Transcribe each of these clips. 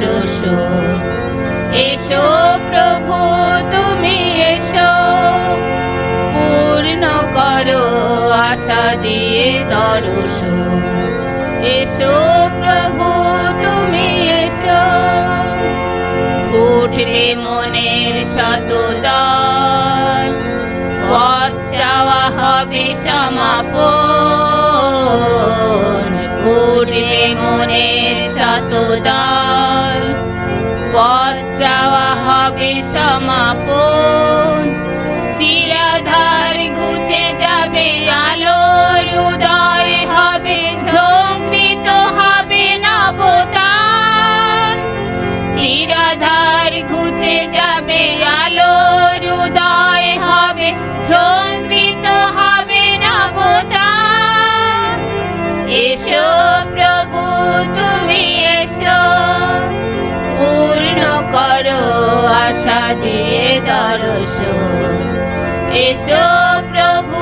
দর্শন। এসো প্রভু তুমি এসো, পূর্ণ করো আশা দিয়ে দর্শন। এসো প্রভু তুমি এসো, ফুটবে মনের শতদ্বার, পথ চাওয়া হবে সমাপন। ফুটবে মনের শতদ্বার, পথ চাওয়া হবে সমাপন। চিরাধার ঘুচে যাবে আলোর উদয় হবে, ঝঙ্কৃত হবে নবতার। চিরাধার ঘুচে যাবে আলোর উদয় হবে, ঝঙ্কৃত হবে নবতার। এসো প্রভু তুমি এসো, পূর্ণ করো আশা দিয়ে দর্শন। এসো প্রভু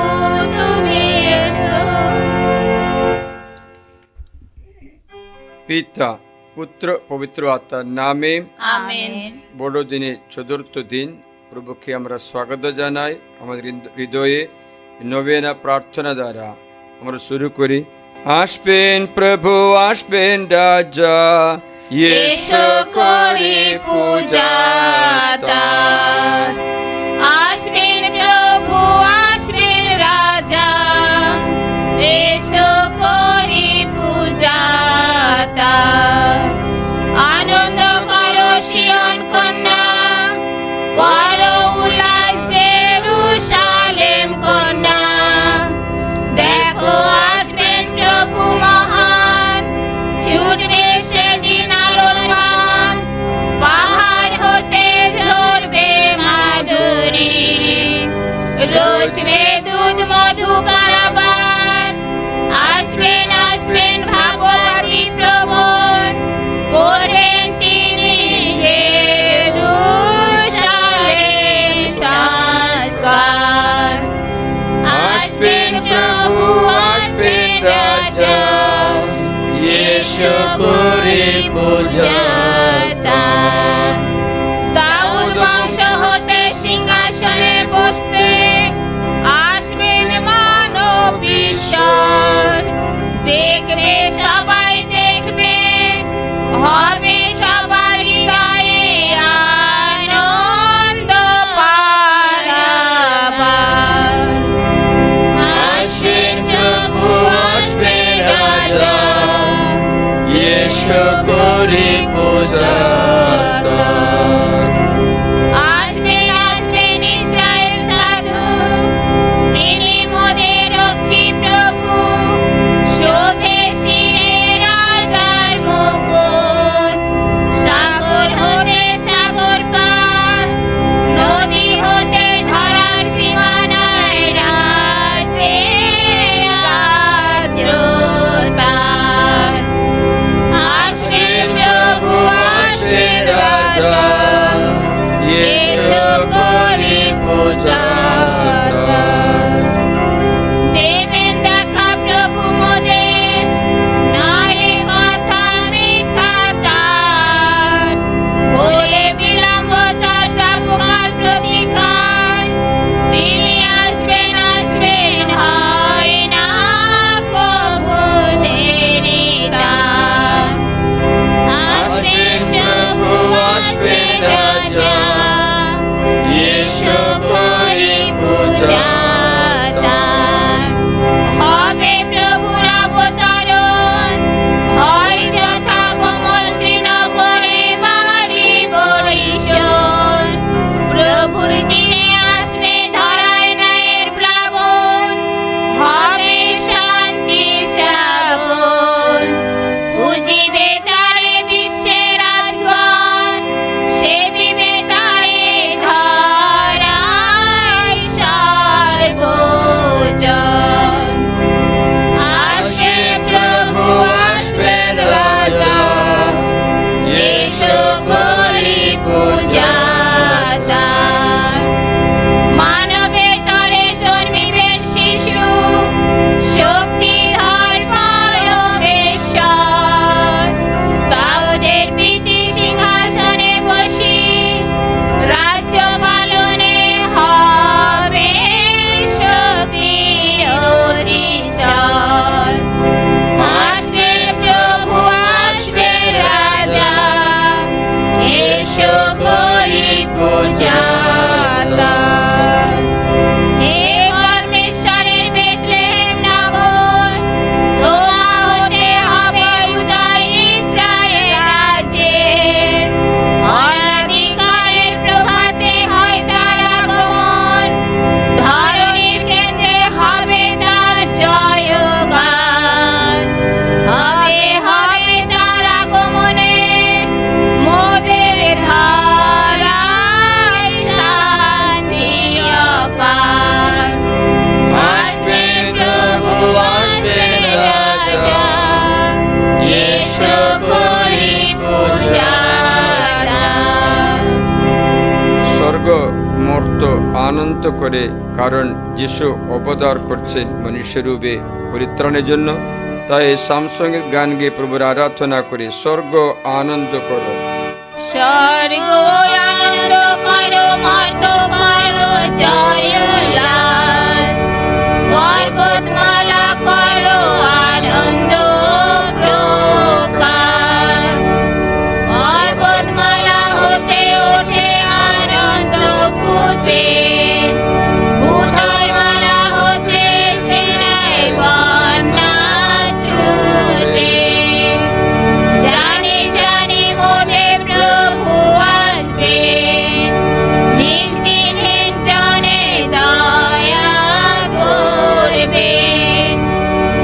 তুমি এসো। পিতা পুত্র পবিত্র আত্মার নামে আমেন। বড়দিনের চতুর্থ দিন প্রভুকে আমরা স্বাগত জানাই। আমাদের হৃদয়ে নবেনা প্রার্থনা দ্বারা আমরা শুরু করি। আসবেন প্রভু আসবেন রাজা, এসো করি পূজা তার। আসবেন প্রভু আসবেন রাজা, এসো করি পূজা তার। আনন্দ করো সিয়ন কন্যা, করো উল্লাস জেরুসালেম কন্যা। দেখো আসবেন প্রভু মহান, ছুটবে সেদিন আলোর মান। পাহাড় হতে ঝরবে মাধুরী, রচবে দুধ মধু কারাবার। আসবেন আসবেন ভাববাদী প্রবণ, করবেন তিনি জেরুসালেম সংস্কার। আসবেন প্রভু আসবেন রাজা, এসো করি পূজা তার। দাউদ বংশ হতে সিংহাসনে বসতে আসবেন মানব ঈশ্বর। দেখবে সবাই দেখবে, হবে সবার হৃদয়ে আনন্দ পারাবার। আসবে আনন্দ করে, কারণ যিশু অবতার করছেন মনুষ্যরূপে পরিত্রাণের জন্য। তাই সামসঙ্গীত গান গেয়ে প্রভুর আরাধনা করে স্বর্গ আনন্দ করো। স্বর্গ আনন্দ করো, মর্ত করো জয় উল্লাস, পর্বতমালা করো আনন্দ প্রকাশ। পর্বতমালা হতে ওঠে আনন্দ ফুটে, ভূধরমালা হতে সেনায় বন্যা ছুটে। জানি জানি মোদের প্রভু আসবেন, নিষ্দিনহীন জনে দয়া করবেন।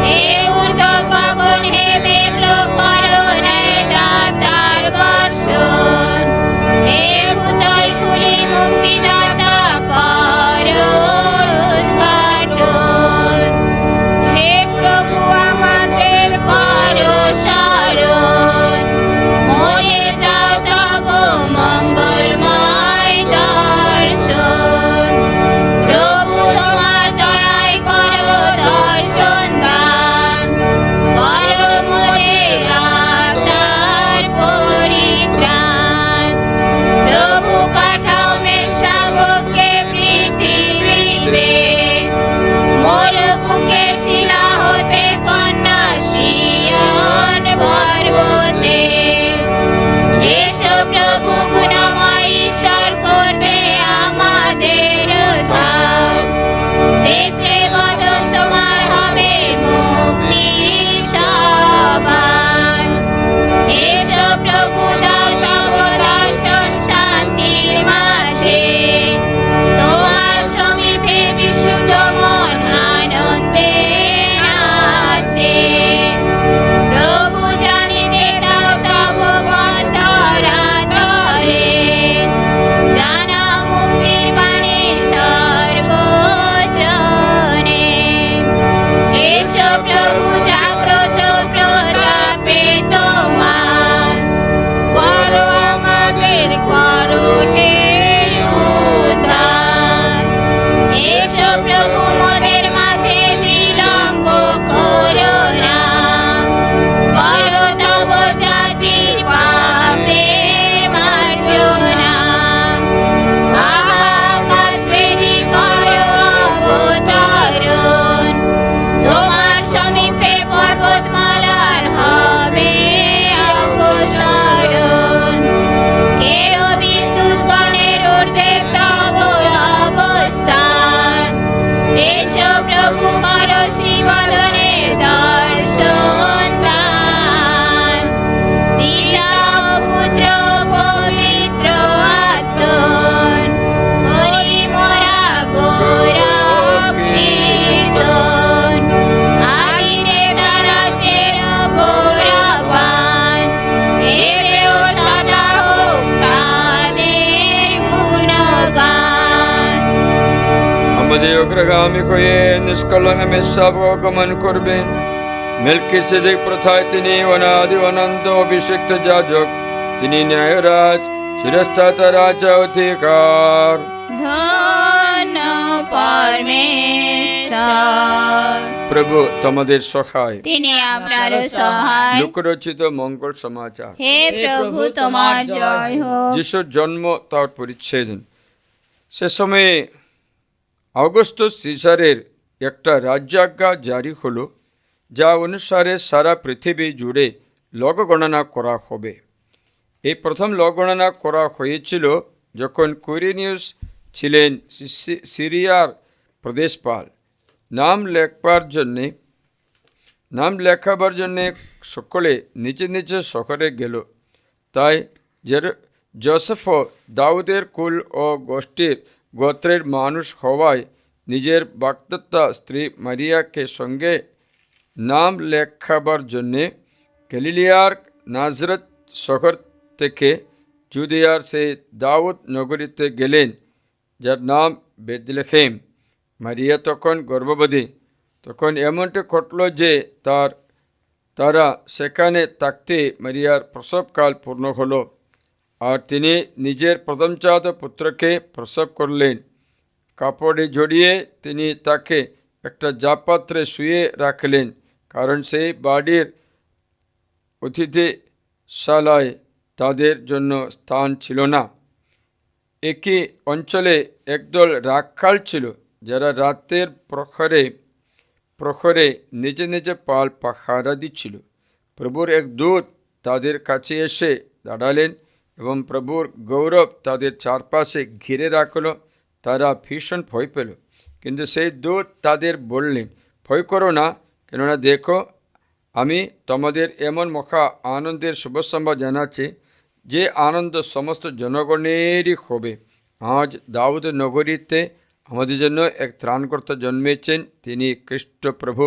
হে ঊর্ধ্ব গগন, হে মেঘলো করো ন্যায়দাতার বর্ষণ, হে ভূতল খুলি মুক্তিদাতা করো উদ্ঘাটন। হে প্রভু আমাদের করো স্মরণ, মোদের দাও তব মঙ্গলময় দর্শন। প্রভু তোমার দয়ায় করো দর্শন দান, করো মোদের আত্মার পরিত্রাণ। প্রভু পাঠাও মেষশাবককে পৃথিবীতে, মোর বুকের শিলা হতে কন্যা সিয়ন পর্বতে। এসো প্রভু গুণময় ঈশ্বর, করবে আমাদের উদ্ধার। দেখলে বদন তোমার হবে মুক্তি সবার। এসো প্রভু দাও তব দর্শন শান্তির মাঝে, তোমার সমীপে বিশুদ্ধ মন আনন্দে নাচে। প্রভু জানিতে দাও তব অন্তরাতলে, জানাও মুক্তির বাণী সর্বজনে। এসো প্রভু জাগ্রত প্রতাপে তোমার, করো আমাদের করো হে উদ্ধার। এসো প্রভু মোদের মাঝে বিলম্ব করো না, করো তব জাতির পাপের মার্জনা। আকাশ বেদী করো অবতরণ, তোমার সমীপে পর্বতমালার হবে অপসরণ। কেরুবিন দূতগণের ঊর্ধ্বে তব অবস্থান, এসো প্রভু করো শ্রীবদনে দর্শন দান। পিতা ও পুত্র পবিত্র আত্মন, করি মোরা গৌরব কীর্তন। আদিতে তারা যেন গৌরবান, এবেও সদা হোক তাদের গুণগান। আমাদের অগ্রগামী হয়ে নিষ্কলঙ্ক মেষশাবক আগমন করবেন। মেলকিসেদেক প্রথায় তিনি অনাদি অনন্ত অভিষিক্ত যাজক, তিনি ন্যায়রাজ, শিরস্থাতা রাজা অধিকার। ধন্য পরমেশ্বর, প্রভু তোমাদের সহায়। তিনি আপনার সহায়। লোকরচিত মঙ্গল সমাচার। হে প্রভু তোমার জয় হোক। যিশুর জন্ম তার পরিচ্ছেদ। সে সময়ে অগস্টাস সিজারের একটা রাজ্যাজ্ঞা জারি হলো, যা অনুসারে সারা পৃথিবী জুড়ে লগ গণনা করা হবে। এই প্রথম লগ গণনা করা হয়েছিল যখন কুইরিনিয়াস ছিলেন সিরিয়ার প্রদেশপাল। নাম লেখাবার জন্যে সকলে নিচে নিচে শহরে গেল। তাই জোসেফও দাউদের কুল ও গোত্রের মানুষ হওয়ায় নিজের বাগদত্তা স্ত্রী মারিয়াকে সঙ্গে নাম লেখাবার জন্যে গ্যালিলিয়ার নাজরত শহর থেকে জুদিয়ার সেই দাউদ নগরীতে গেলেন, যার নাম বেথলেহেম। মারিয়া তখন গর্ভবতী। তখন এমনটি ঘটল যে তারা সেখানে থাকতে মারিয়ার প্রসবকাল পূর্ণ হলো, আর তিনি নিজের প্রথমজাত পুত্রকে প্রসব করলেন। কাপড়ে জড়িয়ে তিনি তাকে একটা জাপাত্রে শুয়ে রাখলেন, কারণ সেই বাড়ির অতিথিশালায় তাদের জন্য স্থান ছিল না। একই অঞ্চলে একদল রাখাল ছিল, যারা রাতের প্রখরে প্রখরে নিজে নিজে পাল পাহারা দিচ্ছিল। প্রভুর এক দূত তাদের কাছে এসে দাঁড়ালেন এবং প্রভুর গৌরব তাদের চারপাশে ঘিরে রাখল। তারা ভীষণ ভয় পেল, কিন্তু সেই দূত তাদের বললেন, ভয় করো না, কেননা দেখো, আমি তোমাদের এমন মহা আনন্দের শুভসংবাদ জানাচ্ছি যে আনন্দ সমস্ত জনগণেরই হবে। আজ দাউদ নগরীতে আমাদের জন্য এক ত্রাণকর্তা জন্মেছেন, তিনি খ্রিস্ট প্রভু।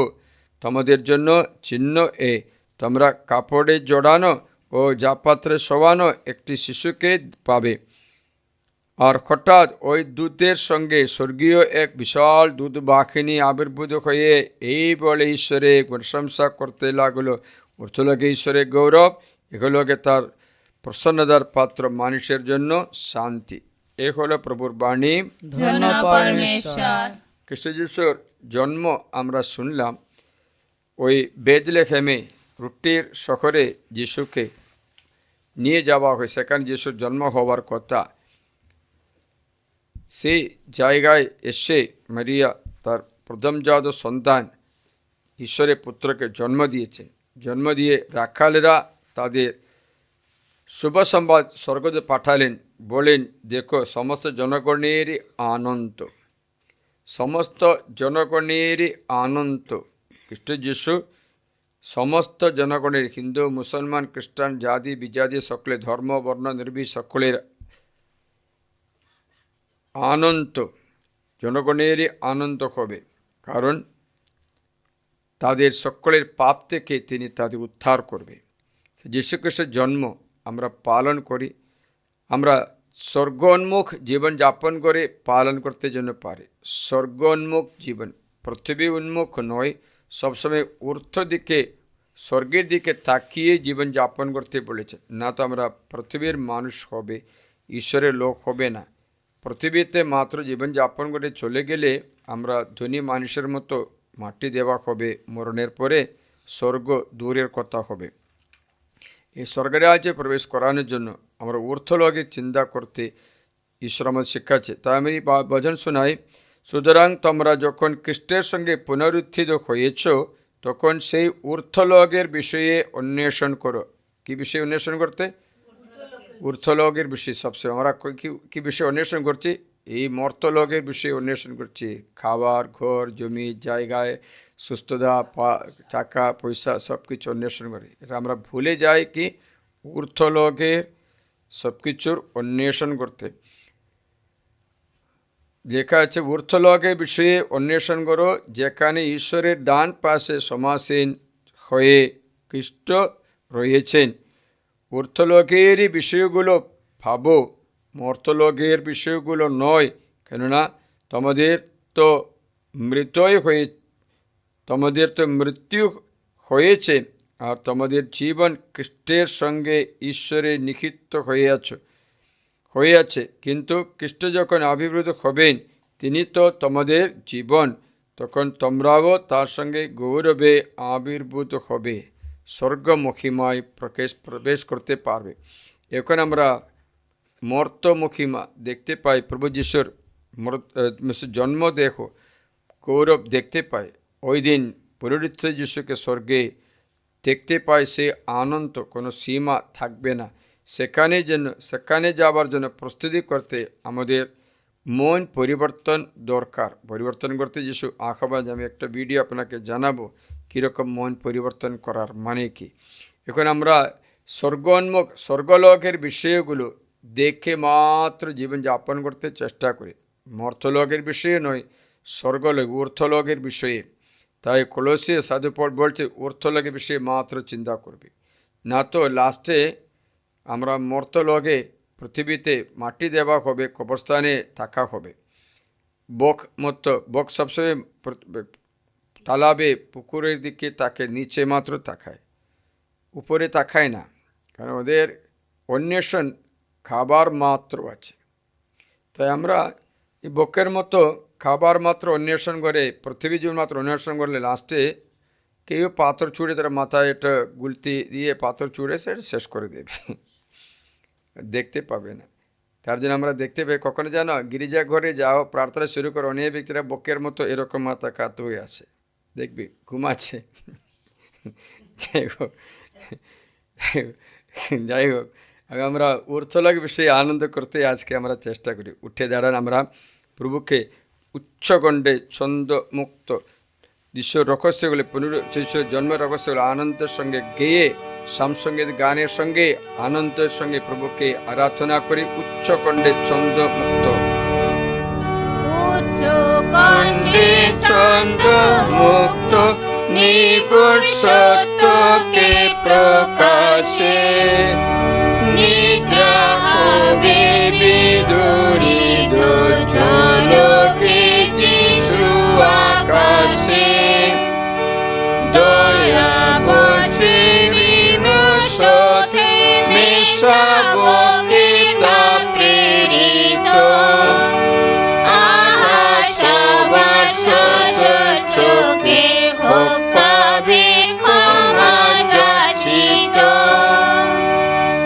তোমাদের জন্য চিহ্ন তোমরা কাপড়ে জড়ানো ও জাপাত্রে শোয়ানো একটি শিশুকে পাবে। আর হঠাৎ ওই দূতের সঙ্গে স্বর্গীয় এক বিশাল দূত বাহিনী আবির্ভূত হয়ে এই বলে ঈশ্বরে প্রশংসা করতে লাগলো, অর্থলোকে ঈশ্বরের গৌরব, এগুলোকে তার প্রসন্নতার পাত্র মানুষের জন্য শান্তি। এ হলো প্রভুর বাণী। ধন্য পরমেশ্বর। খ্রিস্ট যিশুর জন্ম আমরা শুনলাম ওই বেথলেহেমে, রুটির শহরে যিশুকে নিয়ে যাওয়া হয়, সেখানে যিশুর জন্ম হওয়ার কথা। সেই জায়গায় এসে মারিয়া তার প্রথমজাত সন্তান ঈশ্বরের পুত্রকে জন্ম দিয়েছেন। জন্ম দিয়ে রাখালেরা তাদের শুভ সংবাদ স্বর্গদূত পাঠালেন, বলেন, দেখো, সমস্ত জনগণেরই আনন্দ, সমস্ত জনগণেরই আনন্দ। খ্রিস্ট যিশু সমস্ত জনগণের, হিন্দু, মুসলমান, খ্রিস্টান, জাতি বিজাতি সকলে, ধর্ম বর্ণ নির্বিশেষে সকলের আনন্দ, জনগণেরই আনন্দ হবে, কারণ তাদের সকলের পাপ থেকে তিনি তাদের উদ্ধার করবে। যীশু খ্রিস্টের জন্ম আমরা পালন করি, আমরা স্বর্গোন্মুখ জীবন যাপন করে পালন করতে জন্য পারি। স্বর্গোন্মুখ জীবন, পৃথিবী উন্মুখ নয়, সবসময় ঊর্ধ্ব দিকে, স্বর্গের দিকে তাকিয়ে জীবন যাপন করতে বলেছে। না তো আমরা পৃথিবীর মানুষ হবে, ঈশ্বরের লোক হবে না। পৃথিবীতে মাত্র জীবন যাপন করে চলে গেলে আমরা ধনী মানুষের মতো মাটি দেওয়া হবে, মরণের পরে স্বর্গ দূরের কথা হবে। এই স্বর্গরাজ্যে প্রবেশ করানোর জন্য আমরা ঊর্ধ্বলোকে চিন্তা করতে ঈশ্বর আমাদের শিক্ষাচ্ছে। তাই আমি ভজন শোনাই, সুতরাং তোমরা যখন খ্রিস্টের সঙ্গে পুনরুত্থিত হয়েছ, তখন সেই ঊর্ধ্বলোকের বিষয়ে অন্বেষণ করো। কি বিষয়ে অন্বেষণ করতে? ঊর্ধ্বলোকের বিষয়ে। সবসময় আমরা কি বিষয়ে অন্বেষণ করছি? এই মর্তলোকের বিষয়ে অন্বেষণ করছি। খাবার, ঘর, জমি জায়গায়, সুস্থতা, টাকা পয়সা সব কিছু অন্বেষণ করি। এটা আমরা ভুলে যাই কি ঊর্ধ্বলোকের সব কিছুর অন্বেষণ করতে। লেখা আছে, ঊর্ধ্বলোকের বিষয়ে অন্বেষণ করো, যেখানে ঈশ্বরের ডান পাশে সমাসীন হয়ে খ্রিস্ট রয়েছেন। ঊর্ধ্বলোকেরই বিষয়গুলো ভাবো, মর্তলোকের বিষয়গুলো নয়, কেননা তোমাদের তো মৃত্যু হয়েছে, আর তোমাদের জীবন খ্রিস্টের সঙ্গে ঈশ্বরে নিহিত হয়ে আছে। কিন্তু খ্রিস্ট যখন আবির্ভূত হবেন, তিনি তো তোমাদের জীবন, তখন তোমরাও তার সঙ্গে গৌরবে আবির্ভূত হবে, স্বর্গ মহিমায় প্রবেশ করতে পারবে। এখন আমরা মর্ত মহিমা দেখতে পাই, প্রভু যিশুর জন্মদেহ গৌরব দেখতে পাই। ওই দিন পুনরুত্থিত যিশুকে স্বর্গে দেখতে পাই, সে আনন্দ কোনো সীমা থাকবে না। সেখানে যাবার জন্য প্রস্তুতি করতে আমাদের মন পরিবর্তন দরকার। পরিবর্তন করতে যিশু আহ্বান, আমি একটা ভিডিও আপনাকে জানাবো কীরকম মন পরিবর্তন করার মানে কি। এখন আমরা স্বর্গোন্মুখ স্বর্গলোকের বিষয়গুলো দেখে মাত্র জীবন যাপন করতে চেষ্টা করি, মর্তলোকের বিষয়ে নয়, স্বর্গলোক ঊর্ধ্বলোকের বিষয়ে। তাই কলোসিয় সাধু পৌল বলছে ঊর্ধ্বলোকের বিষয়ে মাত্র চিন্তা করবে, না তো লাস্টে আমরা মর্তলোকে পৃথিবীতে মাটি দেওয়া হবে, কবরস্থানে থাকা হবে। বক সবসময় তালাবে পুকুরের দিকে তাকে, নিচে মাত্র তাকায়, উপরে তাকায় না, কারণ ওদের অন্বেষণ খাবার মাত্র আছে। তাই আমরা এই বকের মতো খাবার মাত্র অন্বেষণ করে, পৃথিবী জুড়ে মাত্র অন্বেষণ করলে লাস্টে কেউ পাথর ছুঁড়ে তার মাথায় একটা গুলতি দিয়ে পাথর ছুঁড়ে সেটা শেষ করে দেবে, দেখতে পাবে না। তার জন্য আমরা দেখতে পাই কখনো জানো গির্জা ঘরে যাও প্রার্থনা শুরু করো, অনেক ব্যক্তিরা বকের মতো এরকম মাথা কাত হয়ে আছে, দেখবি ঘুমাচ্ছে। যাই হোক আমরা ঊর্ধ্বলোক বিষয়ে আনন্দ করতে আজকে আমরা চেষ্টা করি। উঠে দাঁড়ান, আমরা প্রভুকে উচ্চকণ্ঠে ছন্দ মুক্ত যিশুর রহস্যগুলি যিশুর জন্মের রহস্যগুলি আনন্দের সঙ্গে গেয়ে সামসঙ্গীত গানের সঙ্গে আনন্দের সঙ্গে প্রভুকে আরাধনা করি উচ্চকণ্ঠে ছন্দ মুক্ত। উচ্চকণ্ঠে ছন্দ মুক্ত নিগুড় সত্যকে প্রকাশে, নিদ্রা হবে বিদূরিত ঝলকে যিশু আকাশে, দয়া বসে বিনশতে মেশাবকে তা প্রেরিত, আহা সবার সচর চোখে হোক পাবে ক্ষমা যাচিত,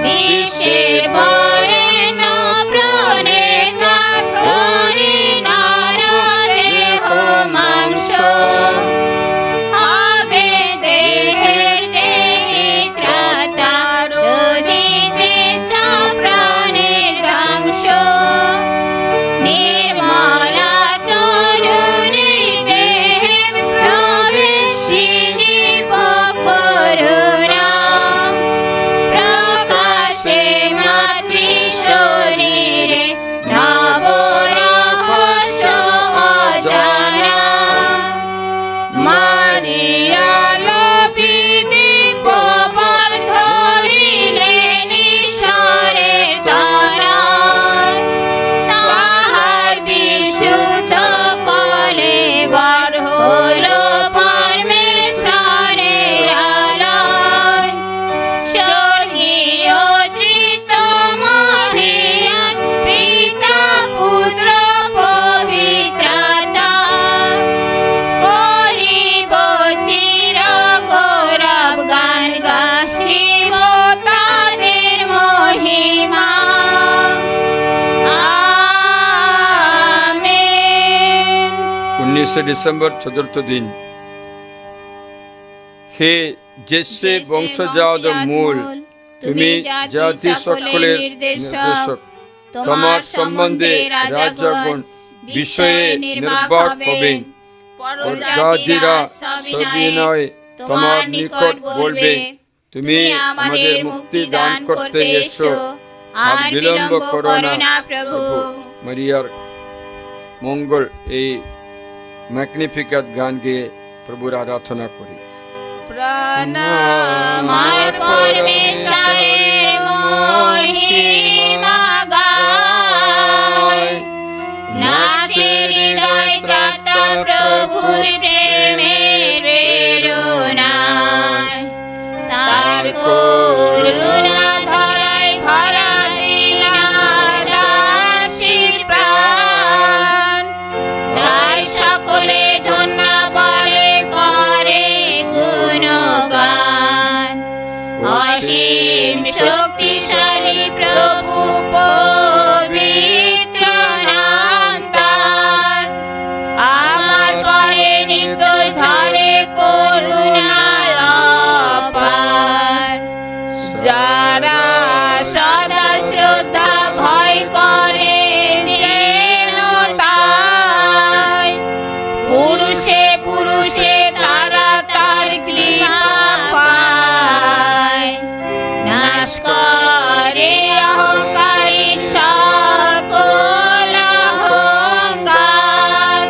বিশ্বের বরেণ্য প্রণেতা ধরি নারদেহ মাংস, হবে দেহের দেহে ত্রাতা রোদিতে প্রাণের ধ্বংস, নির্মলা তরুণীর দেহে প্রবেশী দিব করুণা, প্রকাশে মাতৃ শরীরে নব রহস্য অজানা, মারিয়া লোভী দিব্যবর ধরিলেন ঈশ্বরের তারা, তাহার বিশুদ্ধ কলেবর হলো পরমেশ্বরের আলয়, স্বর্গীয় ধৃত মহিয়ান পিতা পুত্র পবিত্রতা, করিব চির গৌরব গান গাহিব তাদের মহিমা। আমেন। 19 ডিসেম্বর চতুর্থ দিন। হে জেসে বংশজাত মূল, তুমি জাতি সকলের নির্দেশক, তোমার সম্বন্ধে রাজগণ বিষয়ে নির্বাক হবেন, জাতিরা সবিনয় তোমার নিকট বলবে, তুমি আমাদের মুক্তি দান করতে এসো, আর বিলম্ব করো না প্রভু। মারিয়ার মঙ্গল এই ম্যাগনিফিক্যাট গান গেয়ে প্রভুর আরাধনা করি। প্রাণ আমার পরমেশ্বরের মহিমা গায়, নাচে হৃদয় ত্রাতা প্রভুর প্রেমের প্রেরণায়, তার করুণা ধরায় ভরা দাসীর প্রাণ, তাই সকলে ধন্য বলে করে গুণগান, অসীম শক্তিশালী প্রভু পবিত্র নাম তার, আমার পরে নিত্য ঝরে করুণায় অপার, যারা সদা শ্রদ্ধা ভয় করে যেন তাই, পুরুষে পুরুষে তারা তার কৃপা পায়, নাশ করে অহংকারী সকল অহংকার,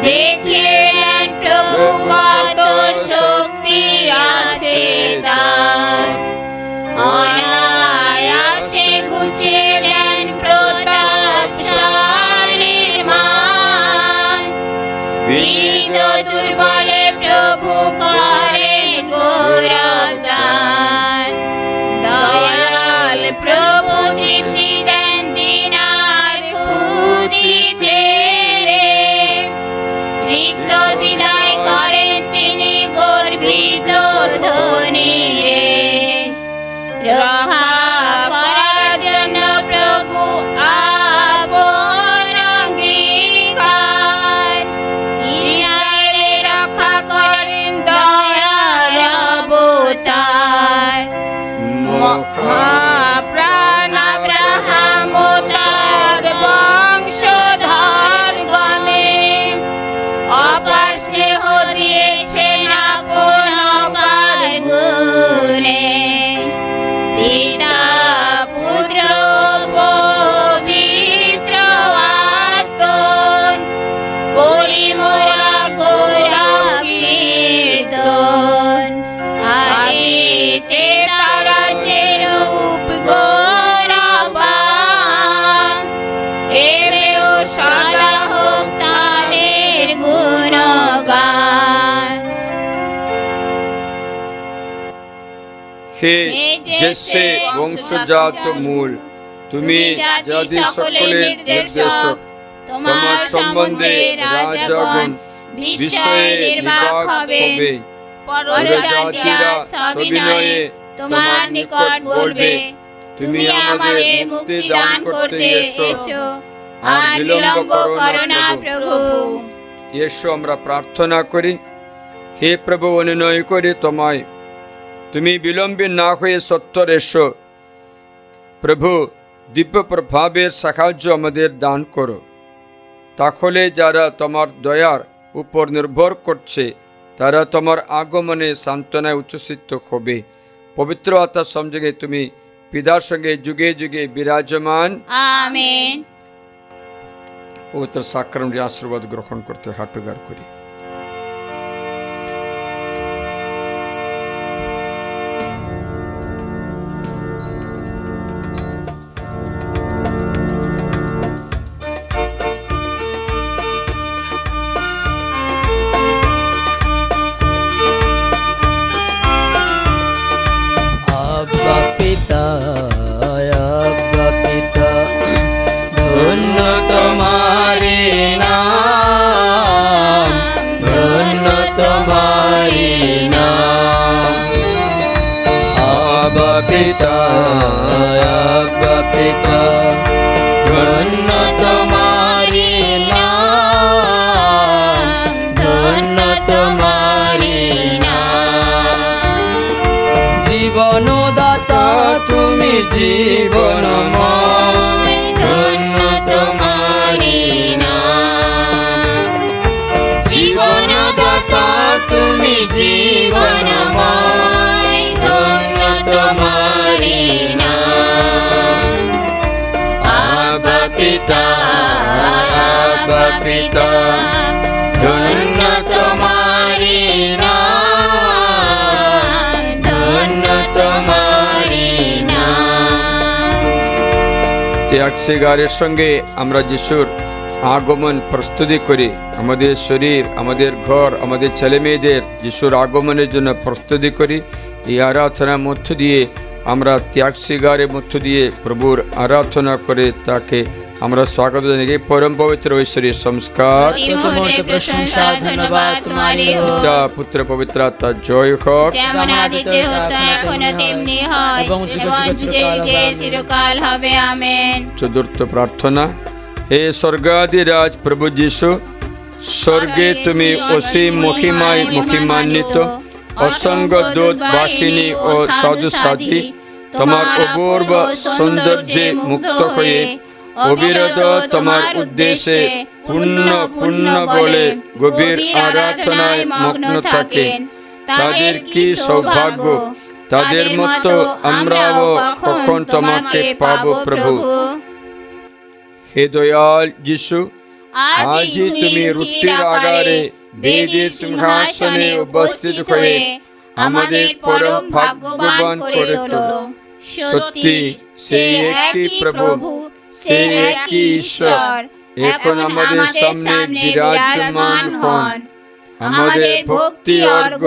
দেখিয়ে নেন প্রভু কত শক্তি আছে তার, অনায়াসে ঘুচিয়ে দেন প্রতাপশালীর মান, পীড়িত দুর্বলে প্রভু করে গৌরব দান, দয়াল প্রভু তৃপ্তি দেন দিনার ক্ষুদিতে, রিক্ত বিদায় করেন তিনি গর্বিত ধ্বনিরে। রক্ষা করার জন্য প্রভু আপন অঙ্গীকার। ইসরায়েলের রক্ষা করেন দয়ার অবতার। মহাপ্রাণ আব্রাহাম ও তার বংশধর গণে অপার স্নেহ দিয়েছেন আপন অপার গুণে। পিতা পুত্র পবিত্র আত্মন করি মোরা গৌরব কীর্তন। আদিতে তারা যেরূপ গৌরবান, এবেও সদা হোক তাদের গুণগান। হে জেসে বংশজাত মূল, তুমি জাতি সকলের নির্দেশক। তোমার সম্বন্ধে রাজাগণ বিস্ময়ে নির্বাক হবে। পরজাতিরা সবিনয়ে তোমার নিকট বলবে, তুমি আমাদের মুক্তি দান করতে এসো, আর বিলম্ব করো না প্রভু। এসো আমরা প্রার্থনা করি। হে প্রভু, অনুনয় করি তোমায়, তুমি বিলম্বে না হয়ে সত্তর এসো। প্রভু, দিব্য প্রভাবের সাহায্য আমাদের দান করো। তাহলে যারা তোমার দয়ার উপর নির্ভর করছে, তারা তোমার আগমনে সান্ত্বনায় উচ্ছ্বসিত হবে। পবিত্র আত্মার সংযোগে তুমি পিতার সঙ্গে যুগে যুগে বিরাজমান। আমেন। পবিত্র সাক্রামেন্টের আশীর্বাদ গ্রহণ করতে হাত জোড় করি। ধন্য তোমারি নাম, ধন্য তোমারি নাম। আবা পিতা, আবা পিতা, ধন্য তোমারি নাম, ধন্য তোমারি নাম। জীবনদাতা তুমি জীবনময়, ধন্য তোমারি নাম। জীবনদাতা তুমি জীবনময়, ধন্য তোমারি নাম। আবা পিতা, আবা পিতা, ধন্য তোমারি নাম, ধন্য তোমারি নাম। ত্যাগস্বীকারের সঙ্গে আমরা যিশুর আগমন প্রস্তুতি করি। আমাদের শরীর, আমাদের ঘর, আমাদের ছেলে মেয়েদের যিশুর আগমনের জন্য প্রস্তুতি করি। এই আরাধনার মধ্য দিয়ে আমরা ত্যাগস্বীকারের মধ্য দিয়ে প্রভুর আরাধনা করে তাকে আমরা স্বাগত জানাই। পরম পবিত্র ঐশ্বরীয় সংস্কার, প্রশংসা ধন্যবাদ তোমারই হোক। পিতা পুত্র পবিত্র আত্মা জয় হোক। যেমন আদিতে হতো এখনো তেমনি হয় এবং যুগে যুগে চিরকাল হবে। আমেন। চতুর্থ প্রার্থনা। হে স্বর্গাদিরাজ প্রভু যিশু, স্বর্গে তুমি অসীম মহিমায় মহিমান্বিত, অসংখ্য দূত বাহিনী ও সাধু সাধী তোমার অপূর্ব সৌন্দর্যে মুক্ত হয়ে অবিরত তোমার উদ্দেশ্যে পূর্ণ পূর্ণ বলে গভীর আরাধনায় মগ্ন থাকেন। তাদের কি সৌভাগ্য! তাদের মতো আমরাও কখন তোমাকে পাবো প্রভু। হে দয়াল যিশু, আজই তুমি রুটির আগারে বেদের সিংহাসনে উপস্থিত হয়ে আমাদের পরম ভাগ্যবান করে তোলো। সত্যি সেই একই প্রভু, সেই একই ঈশ্বর এখন আমাদের সামনে বিরাজমান হন। আমাদের ভক্তি অর্ঘ,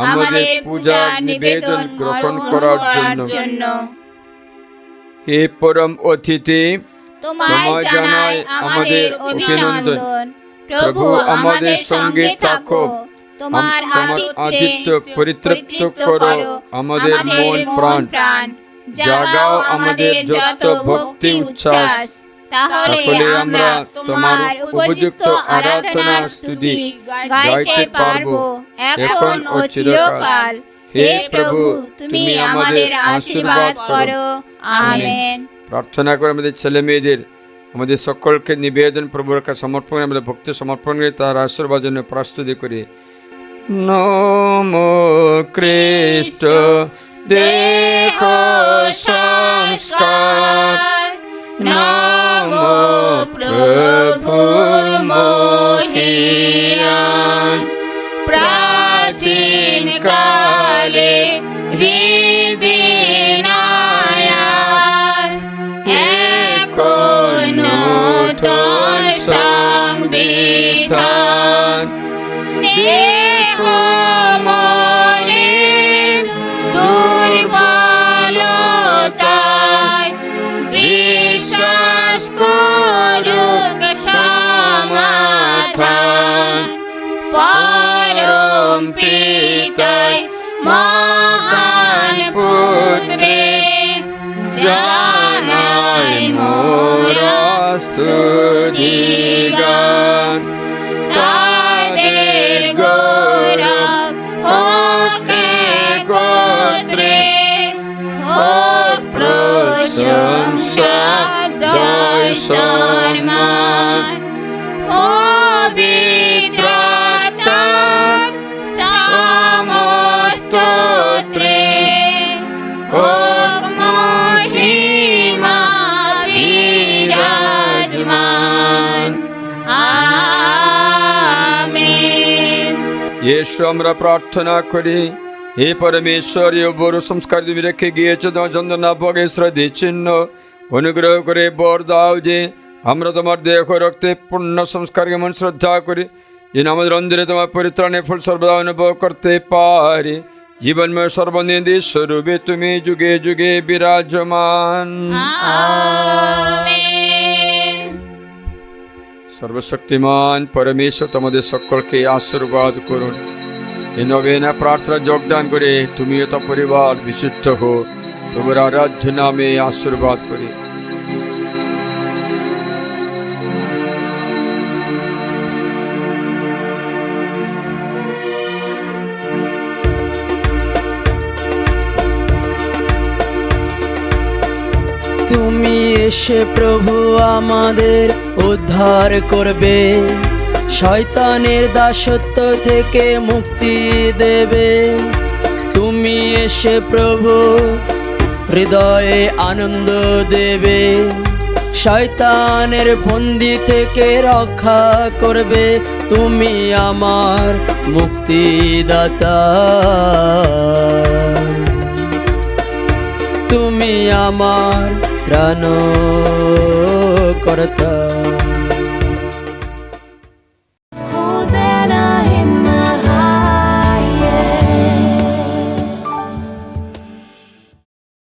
আমাদের পূজার নিবেদন গ্রহণ করার জন্য। হে পরম অতিথি, তোমায় জানাই আমাদের অভিনন্দন। প্রভু আমাদের সঙ্গে থাকো, তোমার আদিত্য পরিতৃপ্ত করো আমাদের মন প্রাণ, জাগাও আমাদের যত ভক্তি উচ্ছ্বাস, তাহলে আমরা তোমার উপযুক্ত আরাধনা স্তুতি গাইতে পারবো এখন ও চিরকাল। হে প্রভু, তুমি আমাদের আশীর্বাদ করো। আমেন। প্রার্থনা করে আমাদের ছেলে মেয়েদের, আমাদের সকলকে নিবেদন প্রভুর কাছে সমর্পণ করে, আমাদের ভক্তি সমর্পণ করে তার আশীর্বাদ জন্য প্রস্তুতি করি। নমো খ্রিস্ট দেহ সংস্কার, নমো প্রভু মহিয়ান, প্রাচীন কালে হৃদিনায়ার, এখন নূতন সংবিধান, দেহ মনে দুর্বলতায় বিশ্বাস করুক সমাধান, পরম পিতায় মহান পুত্রে জানাই মোর স্তুতিগান। তাদের গৌরব হোক গোত্রে, হোক প্রশংসা জয় সম্মান, পবিত্রতার সমস্তত্রে, হোক মহিমা বিরাজমান। আমেন। येशु আমরা প্রার্থনা করি, হে পরমেশ্বরীয় বড় সংস্কার তুমি রেখে গিয়েছো তোমার যন্ত্রণা ভোগে শ্রদ্ধি চিহ্ন, অনুগ্রহ করে বর দাও যে আমরা তোমার দেহ রক্তে পূর্ণ সংস্কার কেমন শ্রদ্ধা করি, যেন আমাদের অন্তরে তোমার পরিত্রাণের ফল সর্বদা অনুভব করতে পারি। জীবনময় সর্বনিধি স্বরূপে তুমি যুগে যুগে বিরাজমান। আমেন। সর্বশক্তিমান পরমেশ্বর তোমাদের সকলকে আশীর্বাদ করুন। এই নবেনা প্রার্থনা যোগদান করে তুমিও তো পরিবার বিশুদ্ধ হো, তোমার আরাধ্য নামে আশীর্বাদ করি। তুমি এসে প্রভু আমাদের উদ্ধার করবে, শয়তানের দাসত্ব থেকে মুক্তি দেবে। তুমি এসে প্রভু হৃদয়ে আনন্দ দেবে, শয়তানের বন্দি থেকে রক্ষা করবে। তুমি আমার মুক্তিদাতা, তুমি আমার ত্রাণকর্তা।